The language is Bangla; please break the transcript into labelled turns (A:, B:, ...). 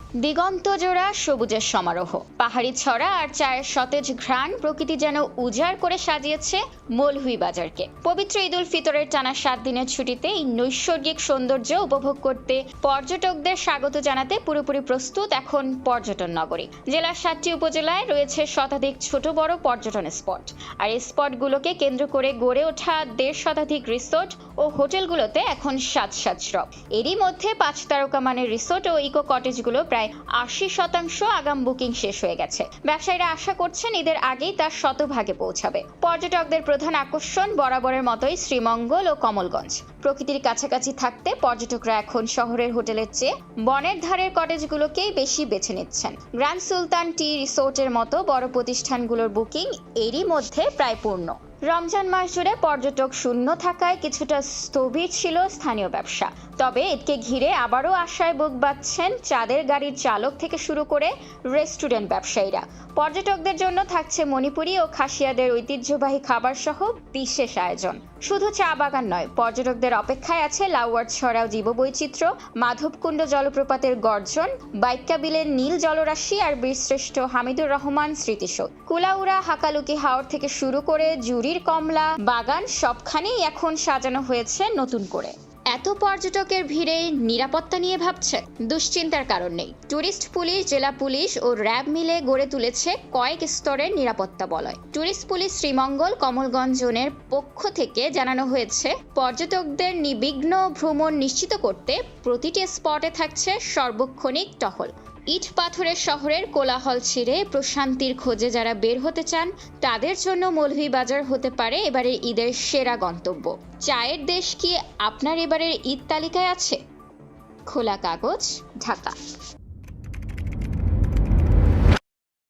A: দিগন্ত জোড়া সবুজের সমারোহ, পাহাড়ি ছড়া আর চায়ের সতেজ ঘ্রাণ প্রকৃতি যেন উজাড় করে সাজিয়েছে মৌলভীবাজারকে। পবিত্র ঈদ উল ফিতরের টানা 7 দিনের ছুটিতে এই নৈসর্গিক সৌন্দর্য উপভোগ করতে পর্যটকদের স্বাগত জানাতে পুরোপুরি প্রস্তুত এখন পর্যটন নগরী। জেলার 7টি উপজেলায় রয়েছে শতাধিক ছোট বড় পর্যটন স্পট, আর এই স্পটগুলোকে কেন্দ্র করে গড়ে ওঠা 1.5 শতাধিক রিসোর্ট ও হোটেলগুলোতে এখন সাজ সরব। এরই মধ্যে 5 তারকা মানের রিসোর্ট ও ইকো কটেজগুলো প্রায় 80% আগাম বুকিং শেষ হয়ে গেছে। ব্যবসায়ীরা আশা করছেন ঈদের আগেই তা শতভাগে পৌঁছাবে। পর্যটকদের প্রধান আকর্ষণ বরাবরের মতোই শ্রীমঙ্গল ও কমলগঞ্জ। প্রকৃতির কাছাকাছি থাকতে পর্যটকরা এখন শহরের হোটেলের চেয়ে বনের ধারের কটেজগুলোকেই বেশি বেছে নিচ্ছেন। গ্র্যান্ড সুলতান টি রিসোর্টের মতো বড় প্রতিষ্ঠানগুলোর বুকিং এরই মধ্যে প্রায় পূর্ণ। রমজান মাস জুড়ে পর্যটক শূন্য থাকায় কিছুটা স্থবির ছিল স্থানীয় ব্যবসা। তবে একে ঘিরে আবারও আশায় বুক বাঁধছেন চাঁদের গাড়ির চালক থেকে শুরু করে রেস্টুরেন্ট ব্যবসায়ীরা। পর্যটকদের জন্য থাকছে মণিপুরি ও খাসিয়াদের ঐতিহ্যবাহী খাবার সহ বিশেষ আয়োজন। শুধু চা বাগান নয়, পর্যটকদের অপেক্ষায় আছে লাউয়ারছড়া জীববৈচিত্র্য, মাধবকুণ্ড জলপ্রপাতের গর্জন, বাইক্কা বিলের নীল জলরাশি আর বীরশ্রেষ্ঠ হামিদুর রহমান স্মৃতিসৌধ। কুলাউড়া হাকালুকি হাওর থেকে শুরু করে জুরির কমলা বাগান সবখানেই এখন সাজানো হয়েছে নতুন করে। এত পর্যটকের ভিড়ে নিরাপত্তা নিয়ে ভাবছে? দুশ্চিন্তার কারণ নেই। ট্যুরিস্ট পুলিশ, জেলা পুলিশ ও র্যাব মিলে গড়ে তুলেছে কয়েক স্তরের নিরাপত্তা বলয়। ট্যুরিস্ট পুলিশ শ্রীমঙ্গল কমলগঞ্জ জোনের পক্ষ থেকে জানানো হয়েছে, পর্যটকদের নির্বিঘ্ন ভ্রমণ নিশ্চিত করতে প্রতিটি স্পটে থাকছে সার্বক্ষণিক টহল। ইট পাথরের শহরের কোলাহল ছেড়ে প্রশান্তির খোঁজে যারা বের হতে চান, তাদের জন্য মৌলভীবাজার হতে পারে এবারের ঈদের সেরা গন্তব্য। চায়ের দেশ কি আপনার এবারের ঈদ তালিকায় আছে? খোলা কাগজ, ঢাকা।